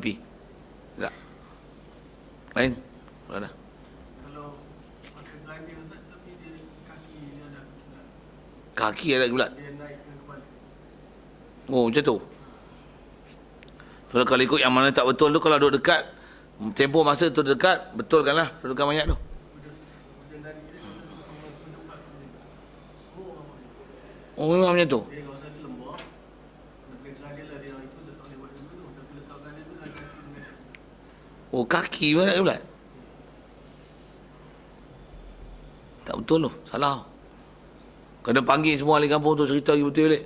mimpi. Tak. Lain? Ada. Kalau pakai glider Ustaz, tapi dia kaki dia ada kiblat. Kaki ada kiblat. Dia naik ke kepala. Oh, macam tu. Kalau ikut yang mana tak betul tu, kalau duduk dekat, tempoh masa tu dekat, betulkanlah dudukan mayat tu. Dia dari dia masa menjumpa semua orang dia. Oh, memang macam tu. Dia kawasan tu lembab. Nak pakai glider lah dia itu tak boleh buat dulu tu. Tapi letak glider tu naik kaki dengan Oh, kaki pun ada kiblat. Tak betul tu, salah. Kena panggil semua ahli kampung tu cerita lagi betul balik.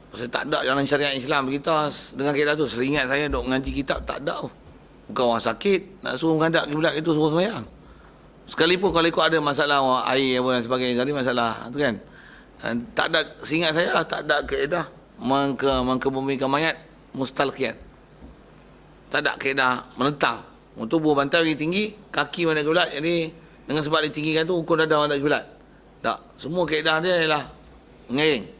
Pasal tak ada jalan syariat Islam kita dengan kaedah tu. Seringat saya duk mengaji kitab, tak ada tu. Bukan orang sakit, nak suruh menghadap kiblat itu suruh sembahyang. Sekalipun kalau ikut ada masalah air apa dan sebagainya tadi, masalah tu kan. Tak ada, seingat saya tak ada kaedah mengkebumikan mayat mustalqiyan. Tak ada kaedah menentang. Untuk buah bantal lagi tinggi, kaki mana kiblat. Jadi dengan sebab ditinggikan tu hukum dada mana kiblat. Tak, semua kaedah dia ialah mengiring.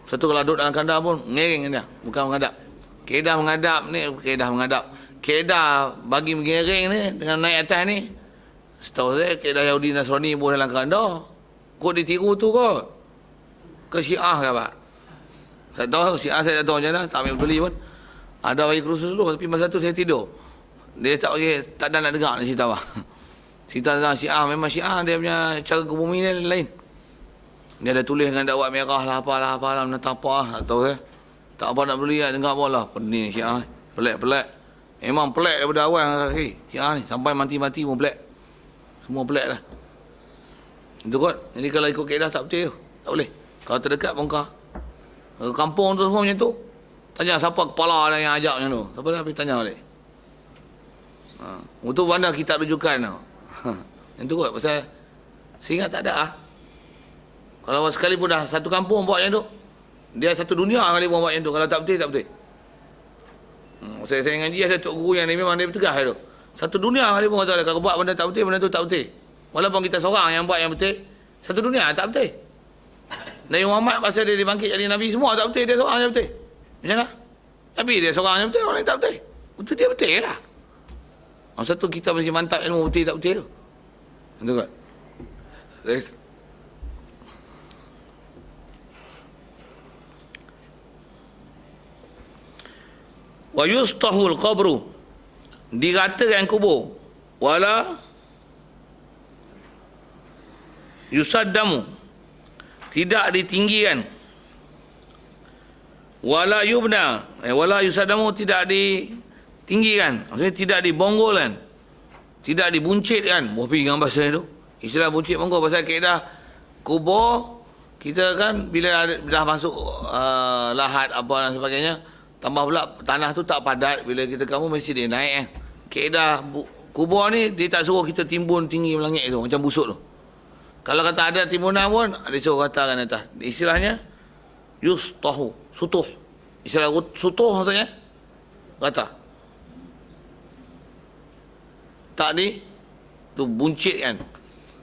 Satu kalau duduk dalam kandang pun mengiring dia, bukan menghadap. Kaedah menghadap ni, kaedah menghadap. Kaedah bagi mengiring ni dengan naik atas ni, setahu saya kaedah Yahudi Nasrani pun dalam kandang. Kok ditiru tu kot. Ke Syiah ke apa? Saya tahu Syiah, saya tak tahu macam mana, tak ambil beli pun. Ada bagi kursus dulu, tapi masa tu saya tidur. Dia tak bagi, tak ada nak dengar ni cerita apa. Cerita tentang Syiah, memang Syiah dia punya cara ke bumi ni lain. Dia ada tulis dengan dakwah merah lah, apalah, menentang apa lah, tak tahu saya. Tak apa nak beli lah, dengar apa lah. Pening Syiah ni, pelik-pelik. Memang pelik daripada awal dengan kaki Syiah ni, sampai mati-mati pun pelik. Semua pelik lah. Itu kot. Jadi kalau ikut kaedah tak betul, tak boleh. Kalau terdekat bongkar. Kalau kampung tu semua macam tu, tanya siapa kepala yang ajak macam tu. Siapa dah pergi tanya balik. Untuk mana kita rujukan tu. Yang tu kot. Pasal sehingga tak ada lah. Kalau sekali pun dah satu kampung buat macam tu, dia satu dunia kali pun buat macam tu. Kalau tak betul, tak betul. Saya ngaji saya tok guru yang ni memang dia bertegas tu. Satu dunia kali pun kata kalau buat benda tak betul, benda tu tak betul. Walaupun kita seorang yang buat yang betul, satu dunia tak betul. Nabi Muhammad pasal dia dibangkit jadi Nabi, semua tak betul, dia seorang yang betul. Macam mana? Tapi dia seorang yang betul, orang lain tak betul. Betul dia betul lah. Masa tu kita mesti mantap ilmu betul tak betul tu. Betul tak? Wa yustahul qabru, diratakan kubur, wala yusaddamu, tidak ditinggikan, wala yubna, wala yusaddamu, tidak ditinggikan, maksudnya tidak dibonggolkan, tidak dibuncitkan. Bopi dengan bahasa itu istilah buncit bonggol. Pasal kaedah kubur kita kan bila dah masuk lahat apa dan sebagainya, tambah pula tanah tu tak padat, bila kita kamu mesti dia naik kan. Kaedah kubur ni dia tak suruh kita timbun tinggi melangit tu macam busuk tu. Kalau kata ada timbunan pun dia suruh katakan atas. Istilahnya yustahu, sutuh. Istilah sutuh maksudnya kata tak di tu buncit kan.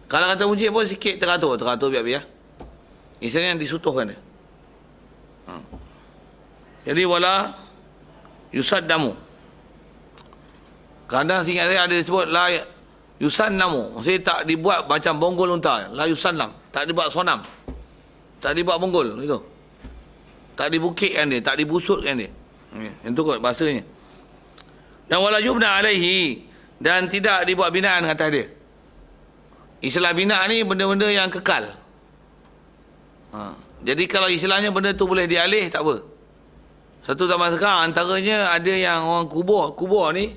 Kalau kata buncit pun sikit teratur biar-biar. Istilahnya disutuhkan dia. Jadi wala yusaddamu. Kadang seingat saya ada disebut la yusannamu. Maksudnya tak dibuat macam bonggol unta. La yusannam. Tak dibuat sonam. Tak dibuat bonggol. Itu. Tak dibukitkan dia. Tak dibusutkan dia. Yang tu kot bahasanya. Dan wala yubna alaihi. Dan tidak dibuat binaan atas dia. Istilah bina ni benda-benda yang kekal. Jadi kalau istilahnya benda tu boleh dialih, tak apa. Satu zaman sekarang antaranya ada yang orang kubur ni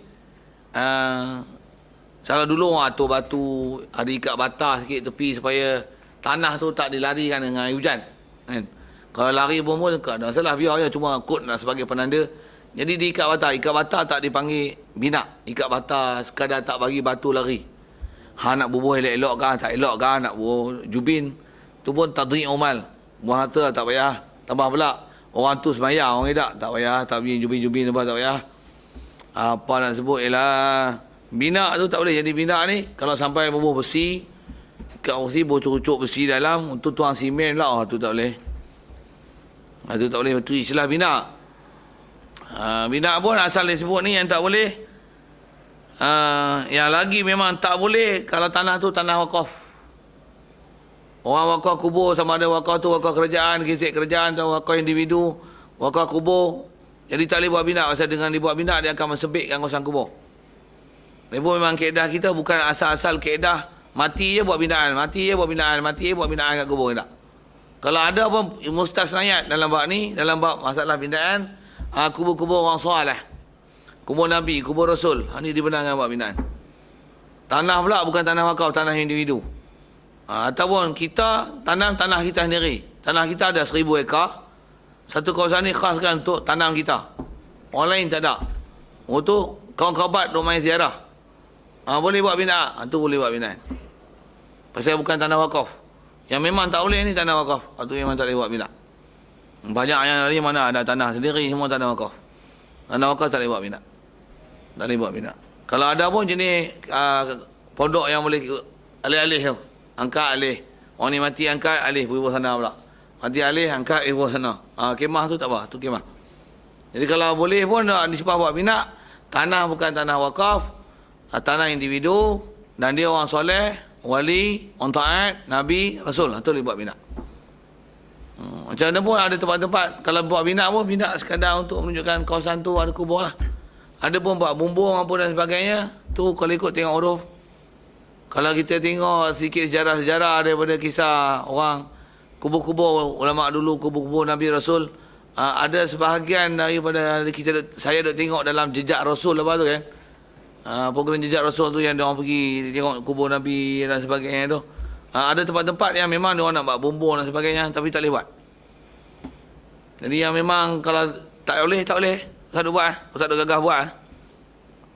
salah dulu orang atur batu, ada ikat batas sikit tepi supaya tanah tu tak dilarikan dengan air hujan kan. Kalau lari pun tak ada masalah, biar je, cuma kod nak sebagai penanda. Jadi diikat batas tak dipanggil bina. Ikat batas sekadar tak bagi batu lari. Nak bubuh elok-elok kan, tak elok kan, nak bubuh jubin tu pun tadri' umal, buang harta tak payah. Tambah pula orang tu semayang, orang tidak, tak payah, tak bagi jubin-jubin apa, tak payah. Apa nak sebut ialah bina tu tak boleh. Jadi bina ni kalau sampai bubuh besi, ikat besi, bocok-bocok besi dalam, untuk tuang simen lah, tu tak boleh. Itu tak boleh, itu istilah bina. Bina pun asal dia sebut ni yang tak boleh. Yang lagi memang tak boleh kalau tanah tu tanah wakaf. Orang wakaf kubur, sama ada wakaf tu wakaf kerajaan, kisik kerajaan atau wakaf individu, wakaf kubur. Jadi tak boleh buat bina. Pasal dengan dibuat bina, dia akan mensebitkan kawasan kubur. Dia pun memang kaedah kita bukan asal-asal kaedah mati je buat binaan, mati je buat binaan, mati je buat binaan kat kubur. Tak. Kalau ada pun mustasnayat dalam bab ni, dalam bab masalah binaan, kubur-kubur orang soleh, kubur Nabi, kubur Rasul, ni dibenarkan buat binaan. Tanah pula bukan tanah wakaf, tanah individu. Ataupun kita tanam tanah kita sendiri. Tanah kita ada 1000 ekar. Satu kawasan ni khaskan untuk tanam kita. Orang lain tak ada. Tu kawan kerabat duk main ziarah. Boleh buat binaan. Tu boleh buat binaan. Pasal bukan tanah wakaf. Yang memang tak boleh ni tanah wakaf. Tu memang tak boleh buat binaan. Banyak yang lari mana ada tanah sendiri, semua tanah wakaf. Tanah wakaf tak boleh buat binaan. Tak boleh buat binaan. Kalau ada pun jenis pondok yang boleh alih-alih tu. Angkat alih. Orang ni mati angkat alih pergi bawah sana pula. Mati alih angkat bawah sana. Kemah tu tak apa, tu kemah. Jadi kalau boleh pun disebab buat bina, tanah bukan tanah wakaf, tanah individu dan dia orang soleh, wali, orang taat, nabi, rasul. Itu boleh buat bina. Macam mana pun ada tempat-tempat kalau buat bina pun bina sekadar untuk menunjukkan kawasan tu ada kubur lah. Ada pun buat bumbung apa dan sebagainya. Tu kalau ikut tengok huruf. Kalau kita tengok sedikit sejarah-sejarah daripada kisah orang kubur-kubur ulama dulu, kubur-kubur Nabi Rasul, ada sebahagian daripada saya duk tengok dalam jejak Rasul apa tu kan. Program jejak Rasul tu yang dia orang pergi tengok kubur Nabi dan sebagainya tu. Ada tempat-tempat yang memang dia orang nak buat bumbung dan sebagainya tapi tak boleh buat. Jadi yang memang kalau tak boleh, tak boleh. Ustaz duk buat, Ustaz duk gagah buat.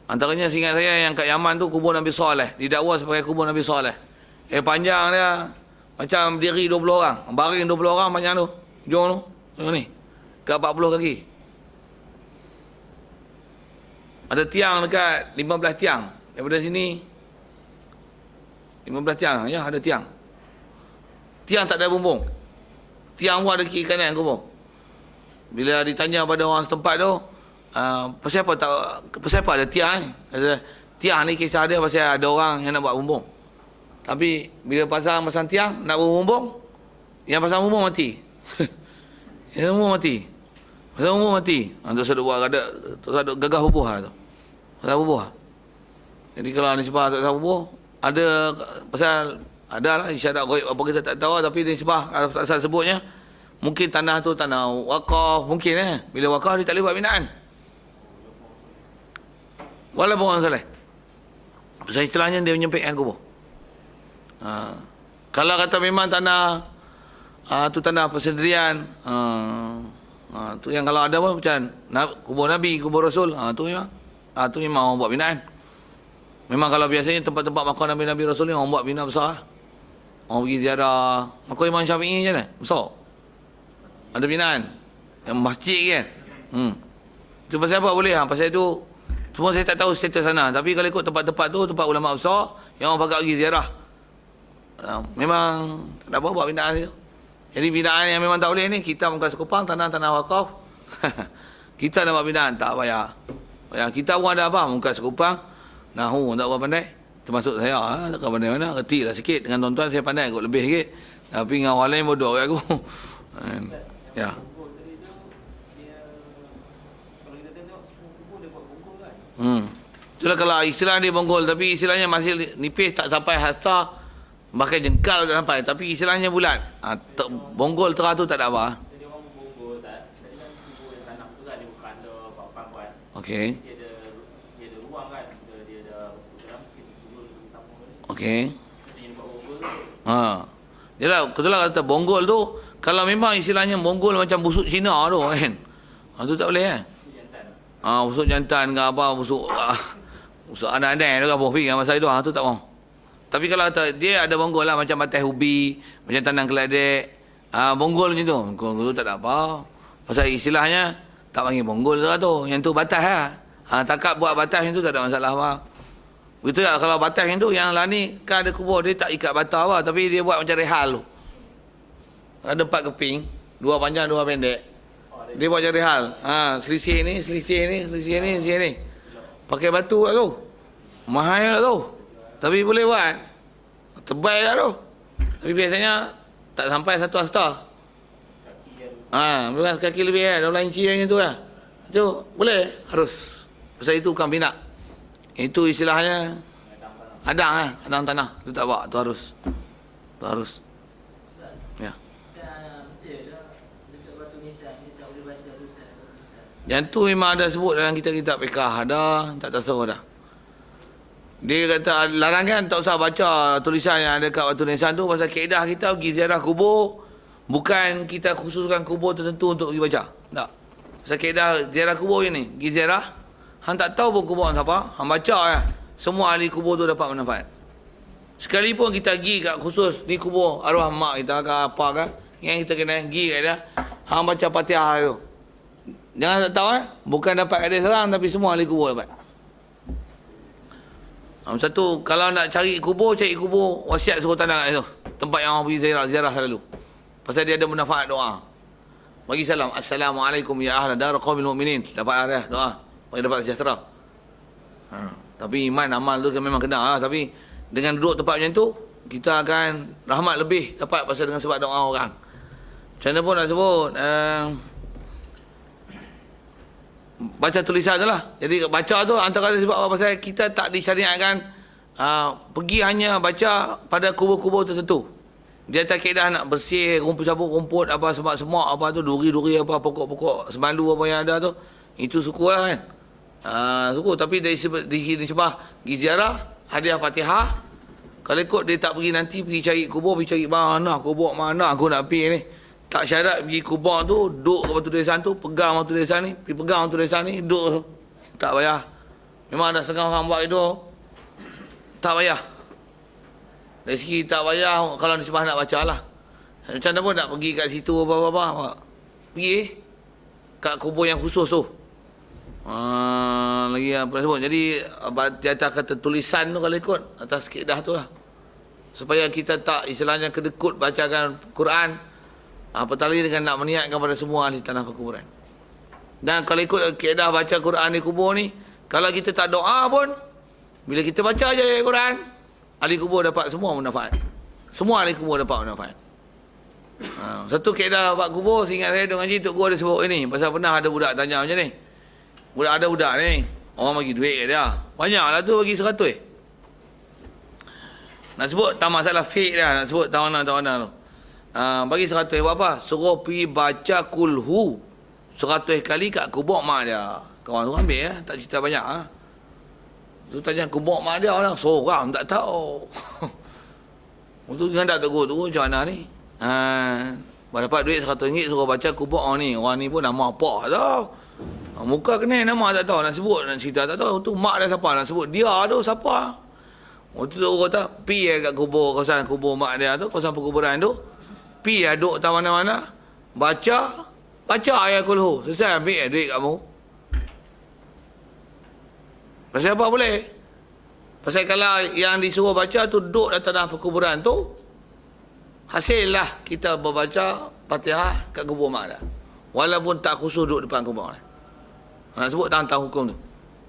Antaranya seingat saya yang kat Yaman tu kubur Nabi Saleh, didakwa sebagai kubur Nabi Saleh. Panjang dia macam berdiri 20 orang, baring 20 orang panjang tu. Jom tu. Ni. Dekat 40 kaki. Ada tiang dekat 15 tiang. Daripada sini 15 tiang, ya ada tiang. Tiang tak ada bumbung. Tiang pun ada kiri kanan kubur. Bila ditanya pada orang setempat tu, pasal apa ada tiang ni? Tiang ni kisah dia pasal ada orang yang nak buat bumbung. Tapi bila pasang tiang nak bumbung, yang pasang bumbung mati. Yang bumbung mati. Pasang bumbung mati. Untuk seduk buat ada seduk gagah bubuh tu. Pasal bubuh. Jadi kalau nisbah tak tahu bubuh, ada pasal adalah isyarat ghaib apa kita tak tahu tapi nisbah asal sebutnya mungkin tanah tu tanah wakaf mungkin bila wakaf dia tak boleh buat binaan. Walaupun orang soleh. Pasal istilahnya dia menyempitkan kubur. Kalau kata memang tanah tu tanah persendirian, tu yang kalau ada pun macam kubur Nabi, kubur Rasul, tu memang orang buat binaan. Memang kalau biasanya tempat-tempat makam Nabi Rasul ni orang buat bina besar. Orang pergi ziarah makam Imam Syafi'i je lah, besar. Ada binaan. Yang masjid kan. Itu pasal apa boleh? Pasal itu semua saya tak tahu status sana. Tapi kalau ikut tempat-tempat tu, tempat ulama besar, yang orang pakat pergi ziarah. Memang tak ada apa buat binaan tu. Jadi binaan yang memang tak boleh ni, kita muka sekupang, tanah-tanah wakaf. Kita nak buat binaan, tak payah. Kita pun ada apa? Muka sekupang, nahu, tak apa pandai. Termasuk saya, tak pandai mana, reti lah sikit. Dengan tuan-tuan saya pandai kot lebih sikit. Tapi dengan orang lain bodoh kat aku. Ya. Itulah kalau istilah dia bonggol tapi istilahnya masih nipis tak sampai hasta bahkan jengkal tak sampai tapi istilahnya bulat. Bonggol terah tu tak ada apa. Jadi orang bonggol tak. Jadi kan kubur yang tanah tu kan dia bukan ada papan buat. Okey. Dia ada ruang kan. Dia ada dalam kubur tamu ni. Okey. Jadi buat bonggol tu. Yalah, kebetulan kata bonggol tu kalau memang istilahnya bonggol macam busuk Cina tu kan. Tu tak boleh kan. Busuk jantan ke apa, busuk anak-anak tu kan, pergi kan masa itu, tu tak mau. Tapi kalau dia ada bonggol lah, macam batas ubi, macam tanam keladek, bonggol macam tu, bonggol tu tak ada apa. Pasal istilahnya, tak panggil bonggol tu, yang tu batas lah. Takap buat batas yang tu tak ada masalah apa. Begitu lah, kalau batas yang tu, yang lah ni, kan ada kubur, dia tak ikat batas apa, tapi dia buat macam rehal tu. Ada 4 keping, 2 panjang, 2 pendek. Oh, ada Dia buat cari hal. Selisih ni, selisih ni, selisih ni, selisih ni. Pakai batu tak tu. Mahal tak tu. Tapi boleh buat. Tebal tak tu. Tapi biasanya tak sampai 1 hasta. Bukan kaki lebih kan. 12 inci yang itu lah. Itu boleh. Harus. Pasal itu bukan pinak. Itu istilahnya adang lah. Adang tanah. Itu tak bawa. Itu harus. Itu harus. Ya. Yang tu memang ada sebut dalam kitab-kitab fiqh. Ada. Tak tahu dah. Dia kata larangan tak usah baca tulisan yang ada kat batu nisan tu. Pasal kaedah kita pergi ziarah kubur. Bukan kita khususkan kubur tertentu untuk pergi baca. Tak. Pasal kaedah ziarah kubur je ni. Pergi ziarah. Hang tak tahu pun kubur siapa. Hang baca ya. Semua ahli kubur tu dapat manfaat. Sekalipun kita pergi kat khusus. Ni kubur arwah mak kita ke apa ke. Yang kita kena pergi kat dia. Hang baca Fatihah tu. Jangan tak tahu bukan dapat kat dia seorang. Tapi semua ahli kubur dapat. Satu, kalau nak cari kubur wasiat suruh tanda kat situ. Tempat yang orang pergi ziarah selalu. Pasal dia ada manfaat doa. Bagi salam. Assalamualaikum ya ahla dar qaumil mu'minin. Dapat dah doa. Bagi dapat sejahtera. Tapi iman, amal tu kan memang kena lah. Tapi dengan duduk tempat macam tu, kita akan rahmat lebih dapat pasal dengan sebab doa orang. Macam mana pun nak sebut. Baca tulisan tu lah. Jadi baca tu antara sebab apa, pasal kita tak disyariatkan pergi hanya baca pada kubur-kubur tertentu. Dia tak kaedah nak bersih rumput sabuk rumput apa semak-semak apa tu, duri-duri apa, pokok-pokok semalu apa yang ada tu. Itu suku lah kan. Suku. Tapi dari sebab pergi ziarah, hadiah Fatihah. Kalau ikut dia tak pergi nanti pergi cari kubur, pergi cari mana kubur mana aku nak pergi ni. Tak syarat pergi kubur tu, duduk ke batu nisan tu, pegang batu nisan ni, pergi pegang batu nisan ni, duduk. Tak payah. Memang ada setengah orang buat itu. Tak payah. Dari segi tak payah, kalau disebah nak baca lah. Macam mana pun nak pergi kat situ apa-apa. Pergi kat kubur yang khusus tu. Lagi apa sebut. Jadi di atas kata tulisan tu kalau ikut, atas kaedah tu lah. Supaya kita tak istilahnya kedekut bacakan Quran. Apatah lagi dengan nak meniatkan pada semua ahli tanah perkuburan. Dan kalau ikut kaedah baca Quran di kubur ni, kalau kita tak doa pun, bila kita baca je Quran, ahli kubur dapat semua manfaat. Semua ahli kubur dapat manfaat. Satu kaedah buat kubur, seingat saya dengan Haji Tok Guru ada sebut ini. Pasal pernah ada budak tanya macam ni. Ada budak ni, orang bagi duit kat dia. Banyaklah tu bagi 100. Nak sebut tak masalah fake dah, nak sebut tawana-tawana tu. Bagi 100 buat apa? Suruh pergi baca kulhu 100 kali kat kubur mak dia. Kawan tu ambil ya, tak cerita banyak Tu tanya kubur mak dia, orang seorang tak tahu. Untuk dengan Tok Guru tu macam mana ni? Dapat duit RM100 suruh baca kubur orang ni. Orang ni pun nama apa tau. Muka kenal nama tak tahu, nak sebut nak cerita tak tahu. Tu mak dia siapa nak sebut, dia tu siapa. Waktu tu orang kata pergi kat kubur, kawasan kubur mak dia tu, kawasan perkuburan tu. Pergi duduk tak mana-mana. Baca ayat kulhu. Selesai ambil duit kamu. Pasal apa boleh? Pasal kalau yang disuruh baca tu duduk dalam tanah perkuburan tu, hasillah kita berbaca Fatihah kat kubur mak dia. Walaupun tak khusus duduk depan kubur dia. Nak sebut tentang hukum tu.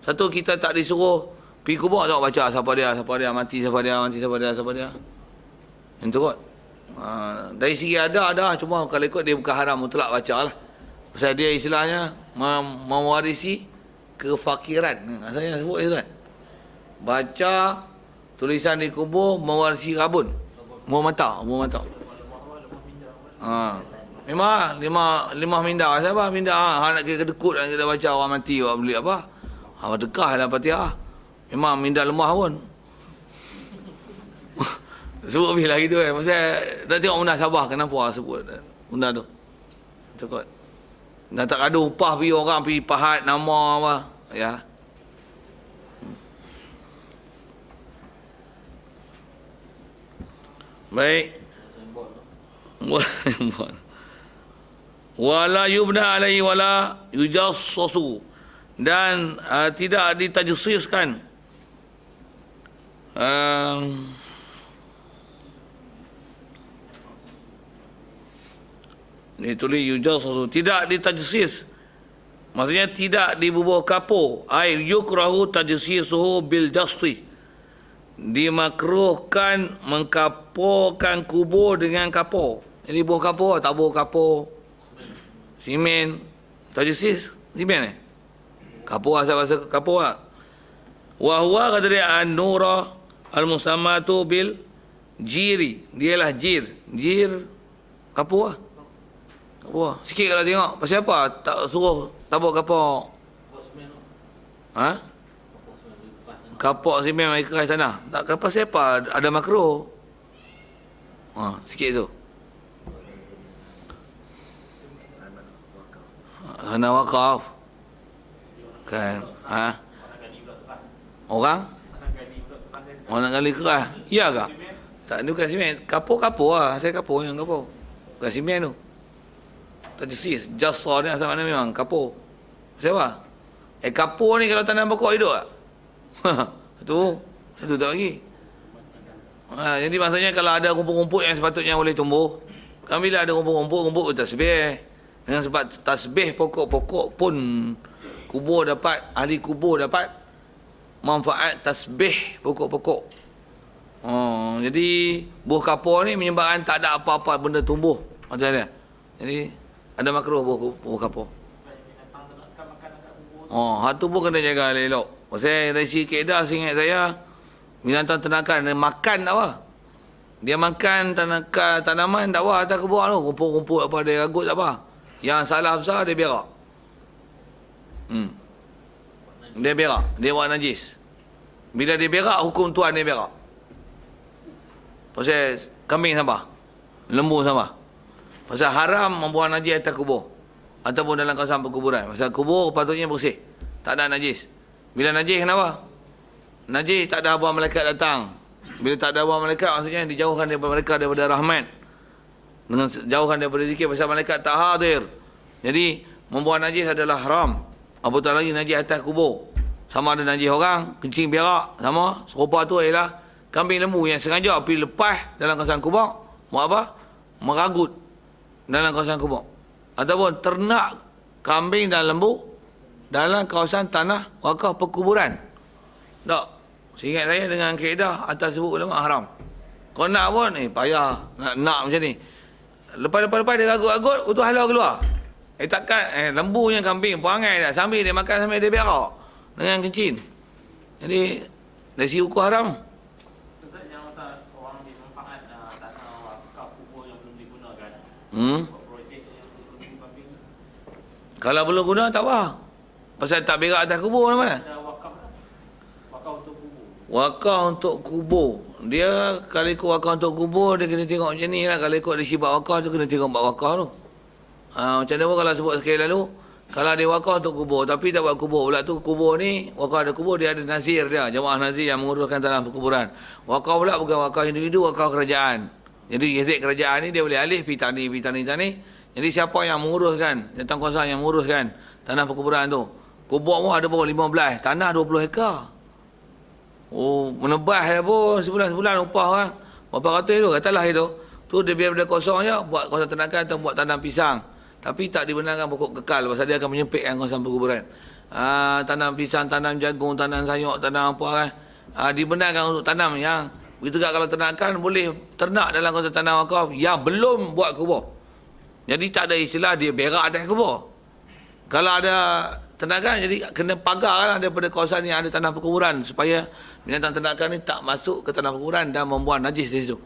Satu, kita tak disuruh pergi kubur tak baca siapa dia, mati siapa dia. Itu kot. Dari segi ada, cuma kalau ikut dia bukan haram mutlak baca lah. Pasal dia istilahnya mewarisi kefakiran. Saya sebut itu kan. Baca tulisan di kubur mewarisi rabun. Umur mata. Memang lima minda. Siapa minda? Nak kira kedekut nak kita baca orang mati, orang beli apa? Dekah lah Fatihah. Memang minda lemah pun. Sebut lebih lah gitu kan. Pasal nak tengok Undang Sabah kenapa sebut Undang tu. Cakap. Nak tak ada upah pergi orang pergi pahat nama apa. Ya. Baik. Wala yubna alaihi wala yujassasu. Dan tidak ditajsiskan. Dia tulis yujassasu, tidak ditajsis. Maksudnya tidak dibubuh kapur. Ai yukrahu tajsisuhu bil jassi. Dimakruhkan mengkapurkan kubur dengan kapur. Jadi buah kapur, tak buah kapur. Simen. Tajsis, simen kapur asal bahasa kapur lah. Wa huwa kata dia an-nura al-musammatu bil jiri. Dialah jir. Jir kapur lah. Kapur. Sikit kalau tengok. Pasal apa? Tak suruh tabur kapur. Ha? Kapur simen mai keras tanah. Tak kapur siapa? Ada makro. Ha, sikit tu. Tanah wakaf. Kan? Ha? Orang? Orang nak gali keras. Ya ke? Tak, ni bukan simen. Kapur-kapur lah. Saya kapur yang kapur. Bukan simen tu. Tajsis. Jasa ni asal mana memang. Kapur. Siapa? Kapur ni kalau tanam pokok hidup tak? Satu tak lagi. Jadi maksudnya kalau ada rumput-rumput yang sepatutnya boleh tumbuh. Kan bila ada rumput-rumput bertasbih. Dengan sebab tasbih pokok-pokok pun kubur dapat, ahli kubur dapat manfaat tasbih pokok-pokok. Jadi buah kapur ni menyebabkan tak ada apa-apa benda tumbuh macam dia. Jadi ada makruh buah kapur. Hatu pun kena jaga elok. Pasal dari si kaedah seingat saya, binatang ternakan dia makan tak apa. Dia makan tanaman tak apa atas kubur tu. Rumput-rumput apa dia ragut tak apa. Yang salah besar dia berak. Dia berak. Dia buat najis. Bila dia berak, hukum Tuhan dia berak. Pasal kambing sampah. Lembu sampah. Pasal haram membuang najis atas kubur. Ataupun dalam kawasan perkuburan. Pasal kubur patutnya bersih. Tak ada najis. Bila najis kenapa? Najis tak ada habuan malaikat datang. Bila tak ada habuan malaikat maksudnya dijauhkan daripada mereka daripada rahmat. Dengan jauhkan daripada zikir pasal malaikat tak hadir. Jadi membuang najis adalah haram. Apatah lagi najis atas kubur. Sama ada najis orang, kencing berak, sama. Serupa tu ialah kambing lembu yang sengaja pergi lepas dalam kawasan kubur. Buat apa? Meragut dalam kawasan kubur. Ataupun ternak kambing dan lembu dalam kawasan tanah wakaf perkuburan. Tak. Seingat saya dengan kaedah atas sebut ulama haram. Kau nak pun, payah. Nak macam ni. Lepas-lepas dia ragut-ragut, itu halau keluar. Takkan, lembunya kambing, perangai dah. Sambil dia makan, sambil dia berak. Dengan kencing. Jadi, dari si hukum haram. Ustaz, yang orang dimanfaat tanah wakaf kubur yang belum digunakan. Projek yang belum digunakan. Kalau belum guna, tak apa. Pasal tak berak atas kubur mana? Ada wakaf lah. Wakaf untuk kubur. Wakaf untuk kubur. Dia kalau ikut wakaf untuk kubur, dia kena tengok macam ni lah. Kalau ikut dia sifat wakaf tu, kena tengok bab wakaf tu. Macam mana pun kalau sebut sekali lalu, kalau dia wakaf untuk kubur, tapi tak buat kubur. Pula tu kubur ni, wakaf ada kubur, dia ada nazir dia. Jemaah nazir yang menguruskan tanah perkuburan. Wakaf pula bukan wakaf individu, wakaf kerajaan. Jadi yazid kerajaan ni, dia boleh alih pergi tani. Jadi siapa yang menguruskan, datang kuasa yang menguruskan tanah perkuburan tu. Kubur pun ada pun 15, tanah 20 hektar. Menebah ya pun sebulan upah kan. Berapa ratus tu, katalah itu. Tu dia biar benda kosong je, buat kawasan ternakan atau buat tanam pisang. Tapi tak dibenarkan pokok kekal, pasal dia akan menyempitkan kawasan perkuburan. Tanam pisang, tanam jagung, tanam sayur, tanam apa kan. Dibenarkan untuk tanam yang, begitu juga kalau ternakan, boleh ternak dalam kawasan tanam wakaf yang belum buat kubur. Jadi tak ada istilah dia berak atas kubur. Kalau ada ternakan, jadi kena pagar lah daripada kawasan yang ada tanah perkuburan supaya binatang ternakan ni tak masuk ke tanah perkuburan dan membuang najis di situ.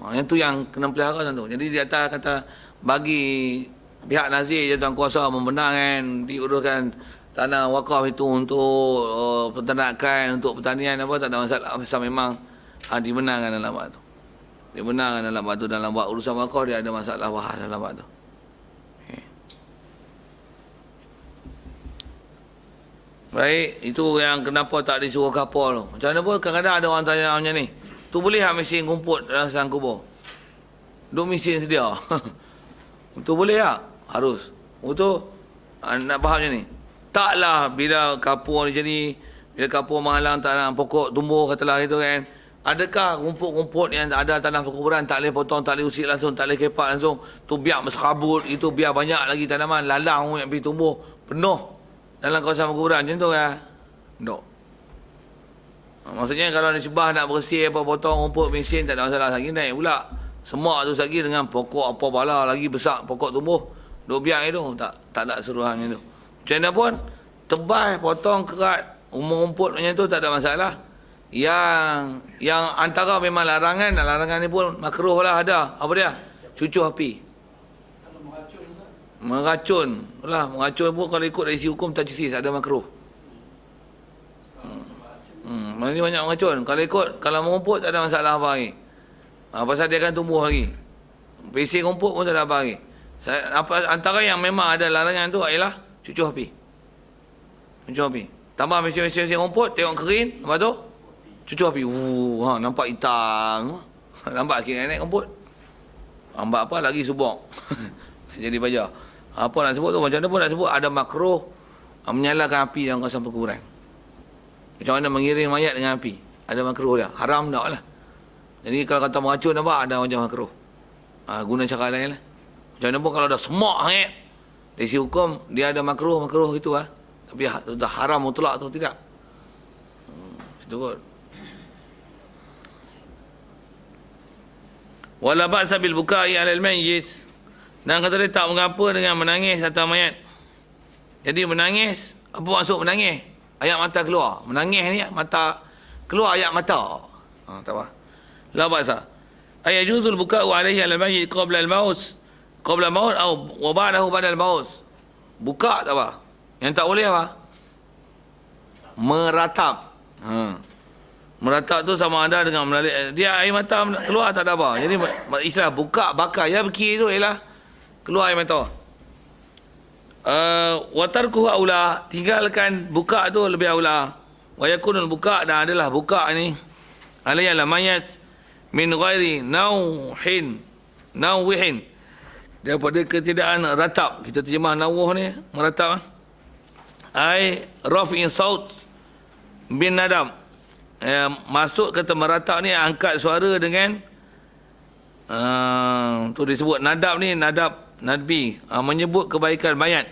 Yang tu yang kena pelihara tu. Jadi dia kata bagi pihak nazir je tuan kuasa membenarkan diuruskan tanah wakaf itu untuk peternakan, untuk pertanian apa, tak ada masalah. Pasal memang dibenarkan dalam bab tu. Dibenarkan dalam bab tu, dalam buat urusan wakaf dia ada masalah bahas dalam bab tu. Baik, itu yang kenapa tak disuruh kapal tu. Macam mana pun kadang-kadang ada orang tanya macam ni. Tu boleh tak mesin rumput dalam sang kubur? Duk mesin sedia. Itu boleh tak? Harus. Itu nak faham macam ni. Taklah bila kapur ni jadi, bila kapur menghalang tanah pokok tumbuh katalah itu kan, Adakah rumput-rumput yang ada tanah perkuburan tak boleh potong, tak boleh usik langsung, tak boleh kepak langsung, tu biar serabut, itu biar banyak lagi tanaman, lalang yang pergi tumbuh penuh dalam kawasan perkuburan, macam tu kan? Tak. Maksudnya kalau nisbah nak bersih apa, potong rumput mesin tak ada masalah. Lagi naik pula semak tu lagi dengan pokok apa bala lagi besar pokok tumbuh, duk biar itu tak ada seruan macam tu. Macam mana pun tebal, potong, kerat, rumput macam tu tak ada masalah. Yang antara memang larangan ni pun makruh lah ada. Apa dia? Cucuk api. Kalau meracun Ustaz. Meracun lah, meracun pun kalau ikut dari sisi hukum tajsis ada makruh. Ini banyak meracun. Kalau merumput tak ada masalah apa lagi. Pasal dia akan tumbuh lagi. Pesing rumput pun tak ada apa lagi. Antara yang memang ada larangan tu ialah cucuk api. Cucuk api. Tambah mesin-mesin rumput, tengok kering, lepas tu cucuk api. Nampak hitam. Nampak sikit naik rumput. Nampak apa lagi subok. Jadi baja. Apa nak sebut tu, macam mana pun nak sebut, ada makruh menyalakan api dalam kawasan perkuburan. Macam mana mengiring mayat dengan api. Ada makruh dia. Haram tak lah. Jadi kalau kata meracun apa, ada macam makruh. Guna cara lain lah. Macam mana pun kalau ada semak sangat, dari sisi hukum, dia ada makruh itu lah. Tapi sudah haram mutlak tu tidak. Itu kot. Wala ba'sa bil bukai 'alal mayyit. Dan kata dia tak mengapa dengan menangis atas mayat. Jadi menangis, apa maksud menangis? Ayat mata keluar. Menangis ni mata keluar ayat mata. Tak apa. La ba'sa. Ayajuzul buka'u 'alaihi 'alal mayyit qabla al-maut. Qabla al-maut atau wa ba'dahu ba'da al-maut. Buka tak apa. Yang tak boleh apa? Meratap. Meratap tu sama ada dengan melalui dia air mata keluar tak ada apa. Jadi istilah buka bakar ya beki tu ialah keluar air mata. Wa tarkuhu aula, tinggalkan buka tu lebih aula. Wa yakunul buka, dan adalah buka ni alayya mayat min ghairi nauhin daripada ketidakkan ratap. Kita terjemah nawuh ni meratap ai raf'in saut bin nadam. Masuk kata meratap ni angkat suara dengan tu disebut nadab ni, nadbi, menyebut kebaikan mayat.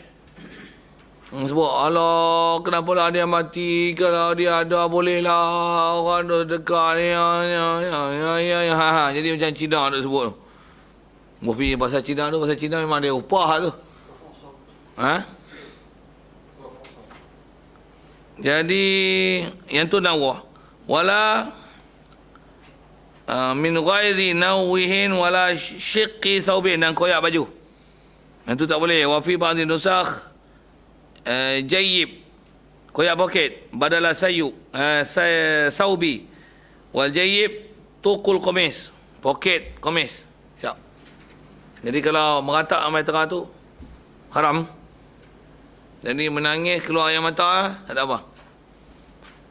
Sebut Allah kenapa lah dia mati, kalau dia ada boleh lah orang dekat ni jadi macam Cina nak sebut tu. Mufi bahasa Cina memang dia upah tu. Jadi yang tu nawah. Wala min ghairi nawihin wala syiqqi thawbin, dan koyak baju. Yang tu tak boleh. Wa fi ba'd nusakh jayyib, koyak poket, badala sayyub saubi, wal jayyib tuqul qamis, poket qamis. Siap. Jadi kalau meratak amai tengah tu haram. Jadi menangis keluar air mata tak ada apa.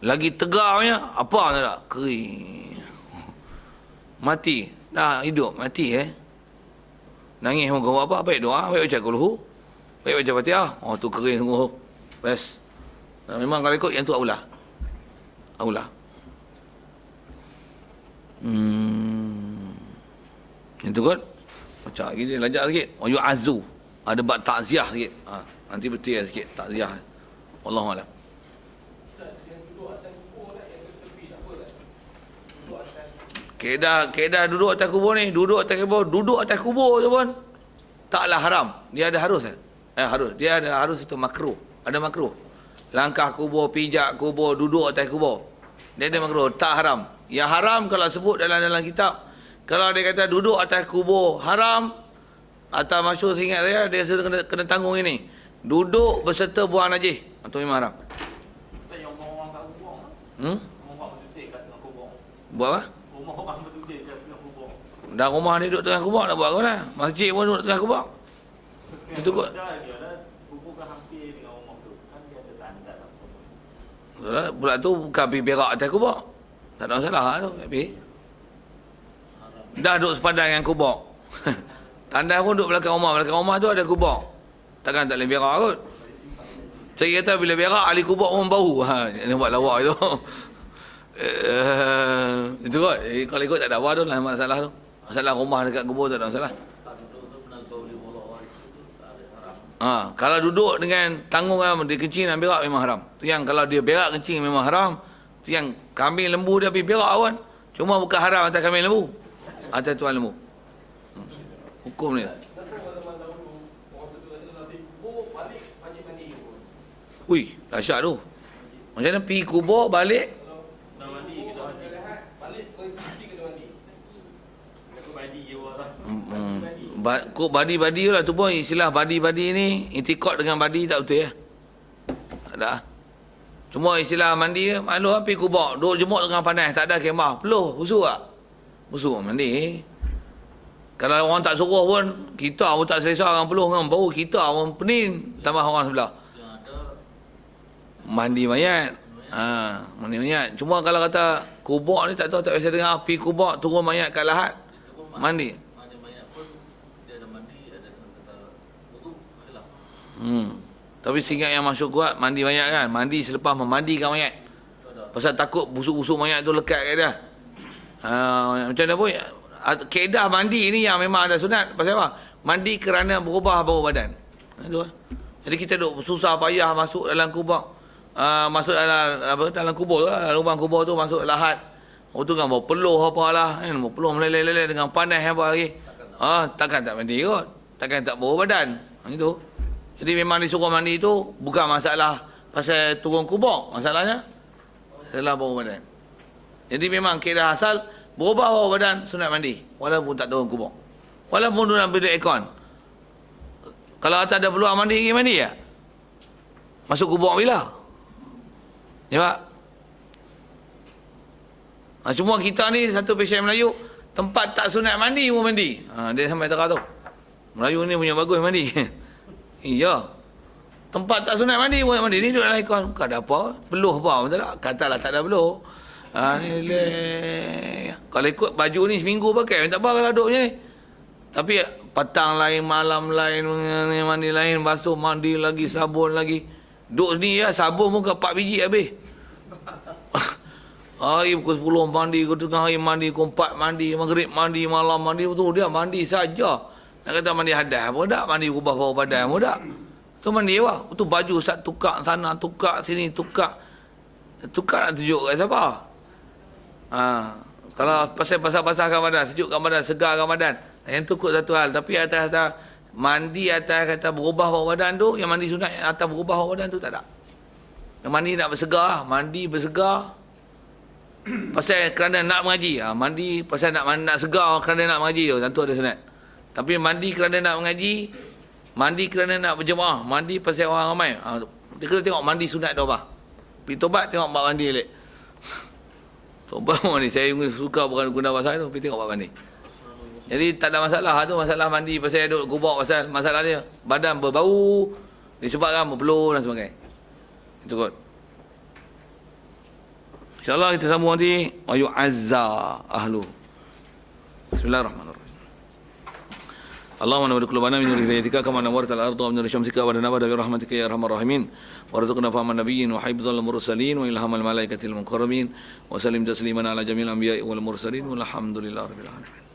Lagi tegarnya apa tak ada, kering. Mati, dah hidup, mati Nangis mau buat apa? Baik doa, baik baca kulhu, baik baca Fatihah. Tu kering sungguh. Best. Memang kalau ikut yang tu aula. Itu kot. Macam gini lajak sikit. Yu'azzu. Ada bab takziah sikit. Nanti betul sikit takziah. Wallahu a'lam. Kaedah duduk atas kubur ni, duduk atas kubur tu pun taklah haram. Dia ada harus harus. Dia ada harus itu makruh. Ada makruh. Langkah kubur, pijak kubur, duduk atas kubur. Dia ada makruh, tak haram. Yang haram kalau sebut dalam kitab, kalau dia kata duduk atas kubur haram, atau masyhur seingat saya, dia sudah kena tanggung ini. Duduk berserta buang najis. Itu memang haram. Saya yang orang kat kubur. Orang betul kat tengah kubur. Buat apa? Rumah orang betul kat tengah kubur. Dah rumah ni duduk tengah kubur, nak buat apa mana? Masjid pun duduk tengah kubur. Itu kot. Kubur kan hampir dengan rumah tu. Kan dia ada tanda Betul. Pula tu bukan pergi berak atas kubur. Tak ada masalah tu. Pergi. Dah duduk sepadan dengan kubur. Tandas pun duduk belakang rumah. Belakang rumah tu ada kubur. Takkan tak boleh berak kot. Saya kata bila berak, ahli kubur pun bau. Ini buat lawak itu. Itu kot. Kalau ikut tak ada apa tu lah masalah tu. Masalah rumah dekat kubur tak ada masalah. Kalau duduk dengan tanggungan dia kencing dan berak memang haram. Tu yang kalau dia berak kencing memang haram. Tu yang kambing lembu dia pergi berak awan. Cuma bukan haram atas kambing lembu. Atas tuan lembu. Hukum ni. Ui, dahsyat tu. Macam mana pergi kubur balik? Dah mandi kita balik cuci kena mandi. Aku mandi je lah. Badi-badi lah tu pun istilah badi-badi ni intikot dengan badi tak betul ya. Tak ada. Cuma istilah mandi malu pergi kubur, duduk jemuk tengah panas, tak ada kemah, peluh, busuk tak? Busuk mandi. Kalau orang tak suruh pun, kita pun tak selesa orang peluh dengan bau, kita pun pening tambah orang sebelah. Mandi mayat. Mandi mayat. Cuma kalau kata kubur ni tak tahu tak biasa dengar pergi kubur turun mayat kat lahat. Mandi. Mandi mayat pun dia ada mandi, ada kata wudu khilaf. Tapi seingat yang masuk kuat mandi mayat kan, mandi selepas memandikan mayat. Pasal takut busuk-busuk mayat tu lekat kat dia. Macam mana pun kaedah mandi ni yang memang ada sunat. Pasal apa? Mandi kerana berubah bau badan. Itu. Jadi kita duk susah payah masuk dalam kubur. Masuk dalam kubur tu lah, lubang kubur tu masuk lahat. Tu kan bau peluh apalah kan, bau peluh meleleh-leleh dengan panas apa lagi. Takkan tak mandi kot. Takkan tak bau badan. Itu. Jadi memang disuruh mandi tu bukan masalah pasal turun kubur, masalahnya adalah bau badan. Jadi memang kira asal berubah bau badan sunat mandi walaupun tak turun kubur. Walaupun dalam bilik aircon. Kalau atas ada peluang mandi, pergi mandi ya? Masuk kubur bila? Ya Pak? Cuma kita ni satu pesisien Melayu, tempat tak sunat mandi pun mandi. Dia sampai tengah tu. Melayu ni punya bagus mandi. Iya. Tempat tak sunat mandi pun mandi. Ni duduk dalam aircon. Bukan ada apa. Peluh apa. Betul tak? Katalah tak ada peluh. Kalau ikut baju ni seminggu pakai, tak apa kalau duduk macam ni. Tapi petang lain, malam lain, mandi lain, basuh, mandi lagi, sabun lagi. Duduk ni ya, sabun pun ke 4 biji habis. Hari pukul 10 mandi, ke tengah hari mandi, pukul 4 mandi, maghrib mandi, malam mandi, betul dia mandi saja. Nak kata mandi hadas pun tak, mandi ubah bau badan pun tak. Tu mandi apa? Tu baju sat tukar sana, tukar sini, tukar. Tukar nak tunjuk kat siapa? Kalau pasal-pasal-pasal badan, sejukkan badan, segarkan badan. Yang tu kot satu hal. Tapi atas mandi atas kata berubah bau badan tu, yang mandi sunat yang atas berubah bau badan tu tak ada. Yang mandi nak bersegar, mandi bersegar. Pasal kerana nak mengaji. Mandi pasal nak segar kerana nak mengaji tu, tentu ada sunat. Tapi mandi kerana nak mengaji, mandi kerana nak berjemaah, mandi pasal orang ramai. Dia kena tengok mandi sunat tu apa. Pergi tobat tengok bab mandi balik. Tobat mandi. Saya suka bukan guna bahasa tu, pergi tengok bab mandi. Jadi tak ada masalah tu, masalah mandi pasal duduk kubur pasal masalah dia badan berbau disebabkan berpeluh dan sebagainya. Itu kot. InsyaAllah kita sambung nanti wa yu'azza ahlu. Bismillahirrahmanirrahim. اللهم نور قلوبنا من نور هدايتك كما نورت الارض من نور شمسك ونبات برحمتك يا ارحم الراحمين وارزقنا فهم النبيين وحفظ المرسلين والهام الملائكه المقربين وسلم تسليما على جميع الانبياء والمرسلين والحمد لله رب العالمين.